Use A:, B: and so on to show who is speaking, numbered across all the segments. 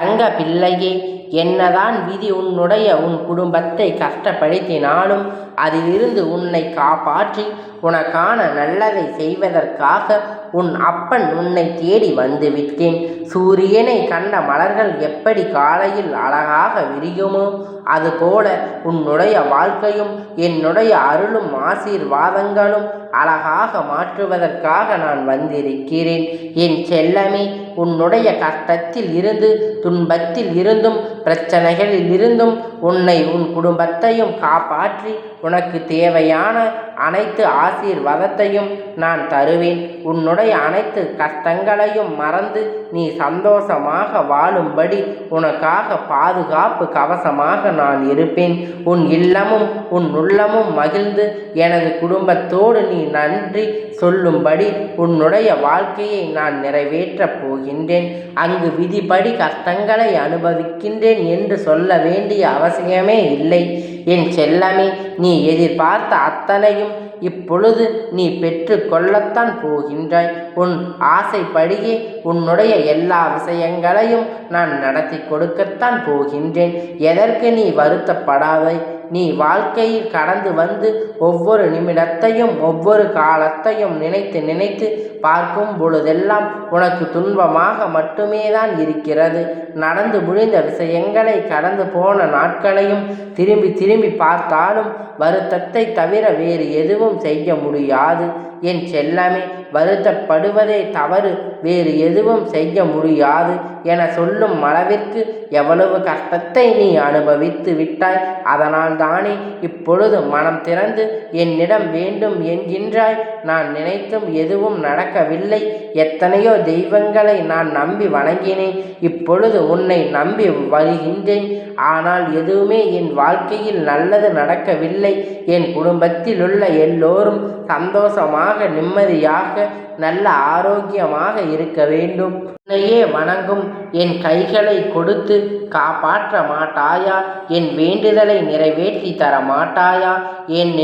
A: தங்க பிள்ளையே, என்னதான் விதி உன் குடும்பத்தை கஷ்டப்படுத்தினாலும் அதிலிருந்து உன்னை காப்பாற்றி உனக்கான நல்லதை செய்வதற்காக உன் அப்பன் உன்னை தேடி வந்து விட்டேன். சூரியனை கண்ட மலர்கள் எப்படி காலையில் அழகாக விரியுமோ அதுபோல உன்னுடைய வாழ்க்கையும் என்னுடைய அருளும் ஆசீர்வாதங்களும் அழகாக மாற்றுவதற்காக நான் வந்திருக்கிறேன். என் செல்லமே, உன்னுடைய கஷ்டத்தில் இருந்து துன்பத்தில் இருந்தும் பிரச்சனைகளில் இருந்தும் உன் குடும்பத்தையும் காப்பாற்றி உனக்கு தேவையான அனைத்து ஆசீர்வாதத்தையும் நான் தருவேன். உன்னுடைய அனைத்து கஷ்டங்களையும் மறந்து நீ சந்தோஷமாக வாழும்படி உனக்காக பாதுகாப்பு கவசமாக நான் இருப்பேன். உன் இல்லமும் உன் உள்ளமும் மகிழ்ந்து எனது குடும்பத்தோடு நீ நன்றி சொல்லும்படி உன்னுடைய வாழ்க்கையை நான் நிறைவேற்றப் போகின்றேன். அங்கு விதிப்படி கஷ்டங்களை அனுபவிக்கின்றேன் என்று சொல்ல வேண்டிய அவசியமே இல்லை. என் செல்லமே, நீ எதிர்பார்த்த அத்தனையும் இப்பொழுது நீ பெற்று கொள்ளத்தான் போகின்றாய். உன் ஆசைப்படியே உன்னுடைய எல்லா விஷயங்களையும் நான் நடத்தி கொடுக்கத்தான் போகின்றேன். எதற்கு நீ வருத்தப்படாதே. நீ வாழ்க்கையில் கடந்து வந்து ஒவ்வொரு நிமிடத்தையும் ஒவ்வொரு காலத்தையும் நினைத்து நினைத்து பார்க்கும் பொழுதெல்லாம் உனக்கு துன்பமாக மட்டுமே தான் இருக்கிறது. நடந்து முடிந்த விஷயங்களை கடந்து போன நாட்களையும் திரும்பி திரும்பி பார்த்தாலும் வருத்தத்தை தவிர வேறு எதுவும் செய்ய முடியாது. என் செல்லமே, வருத்தப்படுவதே தவறு, வேறு எதுவும் செய்ய முடியாது என சொல்லும் அளவிற்கு எவ்வளவு கஷ்டத்தை நீ அனுபவித்து விட்டாய். அதனால் தானே இப்பொழுது மனம் திறந்து என்னிடம் வேண்டும் என்கின்றாய். நான் நினைத்தும் எதுவும் நடக்கவில்லை. எத்தனையோ தெய்வங்களை நான் நம்பி வணங்கினேன். இப்பொழுது உன்னை நம்பி வருகின்றேன். ஆனால் எதுவுமே என் வாழ்க்கையில் நல்லது நடக்கவில்லை. என் குடும்பத்தில் உள்ள எல்லோரும் சந்தோஷமாக நிம்மதியாக நல்ல ஆரோக்கியமாக இருக்க வேண்டும். உன்னையே வணங்கும் என் கைகளை கொடுத்து காப்பாற்ற மாட்டாயா? என் வேண்டுதலை நிறைவேற்றி தர மாட்டாயா?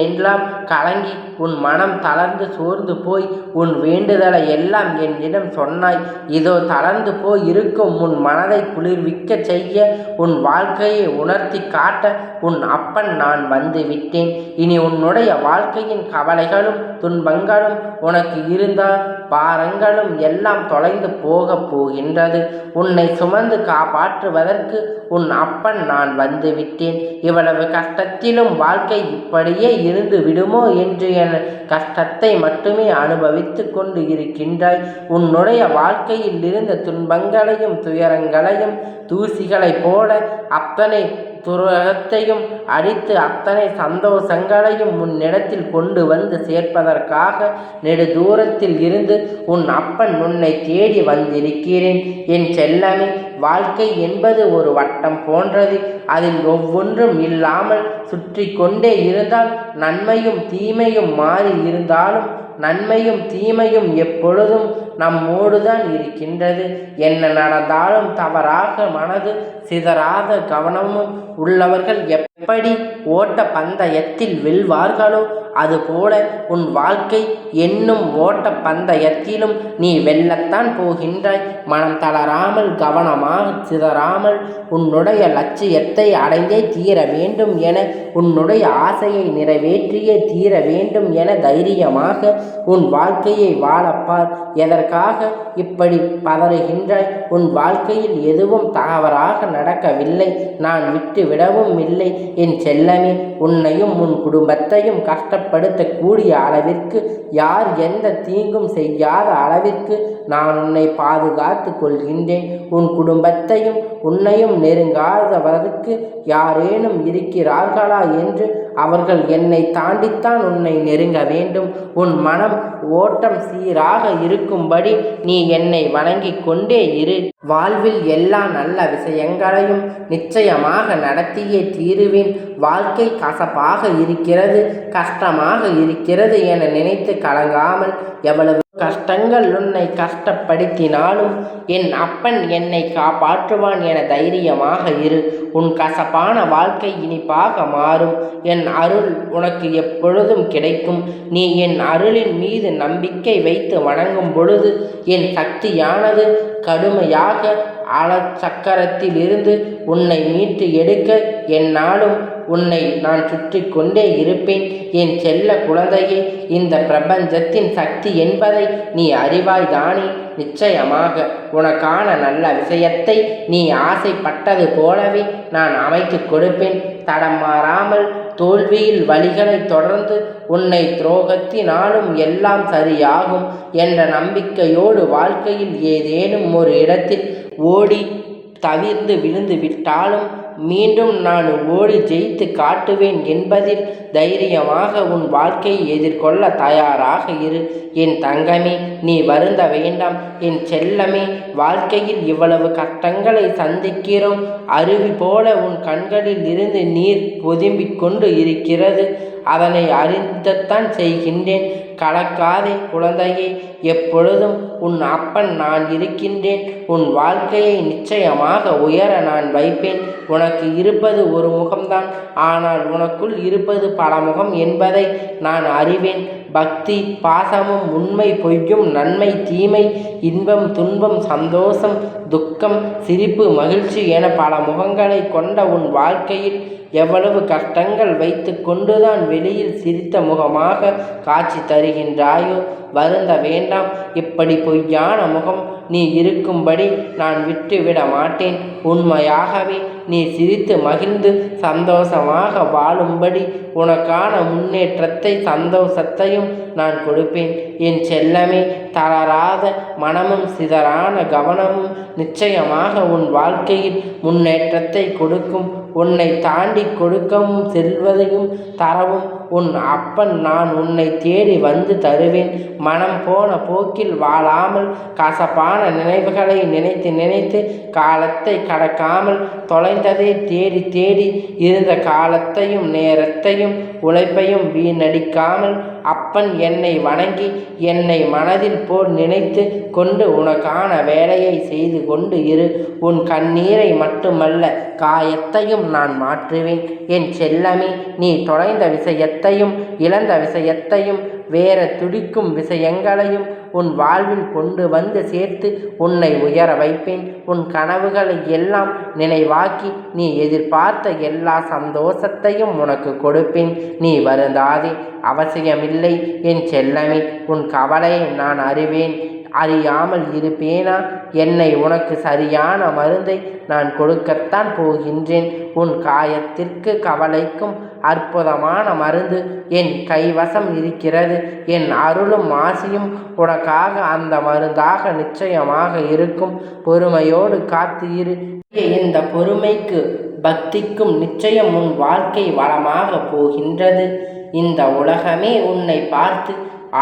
A: எல்லாம் கலங்கி உன் மனம் தளர்ந்து சோர்ந்து போய் உன் வேண்டுதலை எல்லாம் என்னிடம் சொன்னாய். இதோ தளர்ந்து போய் இருக்கும் உன் மனதை குளிர்விக்க செய்ய உன் வாழ்க்கையை உணர்த்தி காட்ட உன் அப்பன் நான் வந்து விட்டேன். இனி உன்னுடைய வாழ்க்கையின் கவலைகளும் துன்பங்களும் உனக்கு இருந்தால் பாரங்களும் எல்லாம் தொலைந்து போகப் போகின்றது. உன்னை சுமந்து காப்பாற்றுவதற்கு உன் அப்பன் நான் வந்து விட்டேன். இவ்வளவு கஷ்டத்திலும் வாழ்க்கை இப்படியே இருந்து விடுமோ என்று என் கஷ்டத்தை மட்டுமே அனுபவித்து கொண்டு இருக்கின்றாய். உன்னுடைய வாழ்க்கையில் இருந்த துன்பங்களையும் துயரங்களையும் தூசிகளைப் போல அத்தனை துரோகத்தையும் அடித்து அத்தனை சந்தோஷங்களையும் உன்னிடத்தில் கொண்டு வந்து சேர்ப்பதற்காக நெடுதூரத்தில் இருந்து உன் அப்பன் உன்னை தேடி வந்திருக்கிறேன். என் செல்லமே, வாழ்க்கை என்பது ஒரு வட்டம் போன்றது. அதில் ஒவ்வொன்றும் இல்லாமல் சுற்றி கொண்டே இருந்தால் நன்மையும் தீமையும் மாறி இருந்தாலும் நன்மையும் தீமையும் எப்பொழுதும் நம்மோடுதான் இருக்கின்றது. என்ன நடந்தாலும் தவறாக மனது சிதறாத கவனமும் உள்ளவர்கள் எப்படி ஓட்ட பந்தயத்தில் வெல்வார்களோ அதுபோல உன் வாழ்க்கை என்னும் ஓட்ட பந்தயத்திலும் நீ வெல்லத்தான் போகின்றாய். மனம் தளராமல் கவனமாக சிதறாமல் உன்னுடைய லட்சியத்தை அடைந்தே தீர வேண்டும் என உன்னுடைய ஆசையை நிறைவேற்றியே தீர வேண்டும் என தைரியமாக உன் வாழ்க்கையை வாழப்பார். எதற்காக இப்படி பதறுகின்றாய்? உன் வாழ்க்கையில் எதுவும் தவறாக நடக்கவில்லை. நான் விட்டு விடவும் இல்லை. என் செல்லமே, உன்னையும் உன் குடும்பத்தையும் கஷ்டப்படுத்தக்கூடிய அளவிற்கு யார் எந்த தீங்கும் செய்யாத அளவிற்கு நான் உன்னை பாதுகாத்து கொள்கின்றேன். உன் குடும்பத்தையும் உன்னையும் நெருங்காதவருக்கு யாரேனும் இருக்கிறார்களா என்று அவர்கள் என்னை தாண்டித்தான் உன்னை நெருங்க வேண்டும். உன் மனம் ஓட்டம் சீராக இருக்கும்படி நீ என்னை வணங்கி கொண்டே இரு. வாழ்வில் எல்லா நல்ல விஷயங்களையும் நிச்சயமாக நடத்தியே தீருவேன். வாழ்க்கை கசப்பாக இருக்கிறது, கஷ்டமாக இருக்கிறது என நினைத்து கலங்காமல் எவ்வளவு கஷ்டங்கள் உன்னை கஷ்டப்படுத்தினாலும் என் அப்பன் என்னை காப்பாற்றுவான் என தைரியமாக இரு. உன் கசப்பான வாழ்க்கை இனிப்பாக மாறும். என் அருள் உனக்கு எப்பொழுதும் கிடைக்கும். நீ என் அருளின் மீது நம்பிக்கை வைத்து வணங்கும் பொழுது என் சக்தியானது கடுமையாக அலச்சக்கரத்தில் இருந்து உன்னை மீட்டு எடுக்க எந்நாளும் உன்னை நான் சுற்றி கொண்டே இருப்பேன். என் செல்ல குழந்தையே, இந்த பிரபஞ்சத்தின் சக்தி என்பதை நீ அறிவாய்தானே? நிச்சயமாக உனக்கான நல்ல விஷயத்தை நீ ஆசைப்பட்டது போலவே நான் அமைத்து கொடுப்பேன். தடம் மாறாமல் தோல்வியில் வழிகளை தொடர்ந்து உன்னை துரோகத்தினாலும் எல்லாம் சரியாகும் என்ற நம்பிக்கையோடு வாழ்க்கையில் ஏதேனும் ஒரு இடத்தில் ஓடி தவிர்ந்து விழுந்து விட்டாலும் மீண்டும் நான் ஓடி ஜெயித்து காட்டுவேன் என்பதில் தைரியமாக உன் வாழ்க்கையை எதிர்கொள்ள தயாராக இரு. என் தங்கமே, நீ வருந்த வேண்டாம். என் செல்லமே, வாழ்க்கையில் இவ்வளவு கஷ்டங்களை சந்திக்கிறோம். அருவி போல உன் கண்களில் இருந்து நீர் பொதும்பிக் கொண்டு இருக்கிறது. அதனை அறிந்தத்தான் செய்கின்றேன். கலக்காதே குழந்தையே, எப்பொழுதும் உன் அப்பன் நான் இருக்கின்றேன். உன் வாழ்க்கையை நிச்சயமாக உயர நான் வைப்பேன். உனக்கு இருப்பது ஒரு முகம்தான், ஆனால் உனக்குள் இருப்பது பல முகம் என்பதை நான் அறிவேன். பக்தி, பாசமும், உண்மை, பொய்யும், நன்மை, தீமை, இன்பம், துன்பம், சந்தோஷம், துக்கம், சிரிப்பு, மகிழ்ச்சி என பல முகங்களை கொண்ட உன் வாழ்க்கையில் எவ்வளவு கஷ்டங்கள் வைத்து கொண்டுதான் வெளியில் சிரித்த முகமாக காட்சி தருகின்றாயோ? வருந்த வேண்டாம். இப்படி பொய்யான முகம் நீ இருக்கும்படி நான் விட்டுவிட மாட்டேன். உண்மையாகவே நீ சிரித்து மகிழ்ந்து சந்தோஷமாக வாழும்படி உனக்கான முன்னேற்றத்தை சந்தோஷத்தையும் நான் கொடுப்பேன். என் செல்லமே, தளராத மனமும் சிதறான கவனமும் நிச்சயமாக உன் வாழ்க்கையில் முன்னேற்றத்தை கொடுக்கும். உன்னை தாண்டி கொடுக்கவும் செல்வதையும் தரவும் உன் அப்பன் நான் உன்னை தேடி வந்து தருவேன். மனம் போன போக்கில் வாழாமல் கசப்பான நினைவுகளை நினைத்து நினைத்து காலத்தை கடக்காமல் தொலைந்ததை தேடி தேடி இருந்த காலத்தையும் நேரத்தையும் உழைப்பையும் வீணடிக்காமல் அப்பன் என்னை வணங்கி என்னை மனதில் போல் நினைத்து கொண்டு உனக்கான வேலையை செய்து கொண்டு இரு. உன் கண்ணீரை மட்டுமல்ல, காயத்தையும் நான் மாற்றுவேன். என் செல்லமே, நீ தொலைந்த விஷயத்தையும் இழந்த விஷயத்தையும் வேற துடிக்கும் விஷயங்களையும் உன் வாழ்வில் கொண்டு வந்து சேர்த்து உன்னை உயர வைப்பேன். உன் கனவுகளை எல்லாம் நினைவாக்கி நீ எதிர்பார்த்த எல்லா சந்தோஷத்தையும் உனக்கு கொடுப்பேன். நீ வருந்தாதே, அவசியமில்லை என் செல்லமே. உன் கவலையை நான் அறிவேன். அறியாமல் இருப்பேனா? என்னை உனக்கு சரியான மருந்தை நான் கொடுக்கத்தான் போகின்றேன். உன் காயத்திற்கு கவலைக்கும் அற்புதமான மருந்து என் கைவசம் இருக்கிறது. என் அருளும் ஆசியும் உனக்காக அந்த மருந்தாக நிச்சயமாக இருக்கும். பொறுமையோடு காத்து இரு. இந்த பொறுமைக்கு பக்திக்கும் நிச்சயம் உன் வாழ்க்கை வளமாக போகின்றது. இந்த உலகமே உன்னை பார்த்து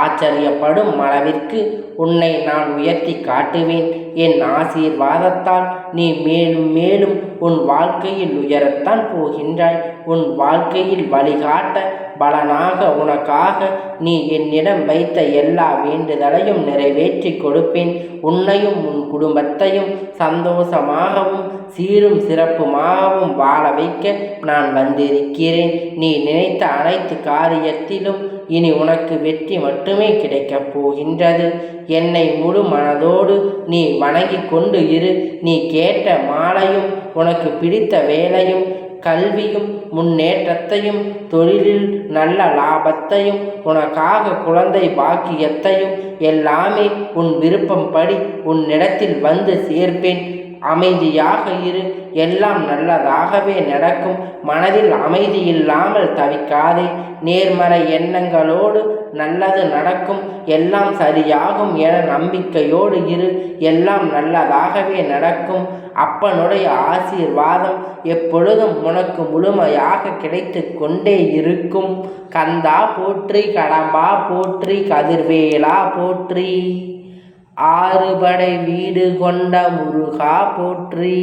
A: ஆச்சரியப்படும் அளவிற்கு உன்னை நான் உயர்த்தி காட்டுவேன். என் ஆசீர்வாதத்தால் நீ மேலும் மேலும் உன் வாழ்க்கையில் உயரத்தான் போகின்றாய். உன் வாழ்க்கையில் வழிகாட்ட பலனாக உனக்காக நீ என்னிடம் வைத்த எல்லா வேண்டுதலையும் நிறைவேற்றி கொடுப்பேன். உன்னையும் உன் குடும்பத்தையும் சந்தோஷமாகவும் சீரும் சிறப்புமாகவும் வாழ வைக்க நான் வந்திருக்கிறேன். நீ நினைத்த அனைத்து காரியத்திலும் இனி உனக்கு வெற்றி மட்டுமே கிடைக்கப் போகின்றது. என்னை முழு மனதோடு நீ வணங்கி கொண்டு இரு. நீ கேட்ட மாலையும் உனக்கு பிடித்த வேலையும் கல்வியும் முன்னேற்றத்தையும் தொழிலில் நல்ல லாபத்தையும் உனக்காக குழந்தை பாக்கியத்தையும் எல்லாமே உன் விருப்பம் படி உன்னிடத்தில் வந்து சேர்ப்பேன். அமைதியாக இரு, எல்லாம் நல்லதாகவே நடக்கும். மனதில் அமைதி இல்லாமல் தவிக்காதே. நேர்மறை எண்ணங்களோடு நல்லது நடக்கும், எல்லாம் சரியாகும் என நம்பிக்கையோடு இரு. எல்லாம் நல்லதாகவே நடக்கும். அப்பனுடைய ஆசீர்வாதம் எப்பொழுதும் உனக்கு முழுமையாக கிடைத்து கொண்டே இருக்கும். கந்தா போற்றி, கடம்பா போற்றி, கதிர்வேலா போற்றி, ஆறுபடை வீடு கொண்ட முருகா போற்றி.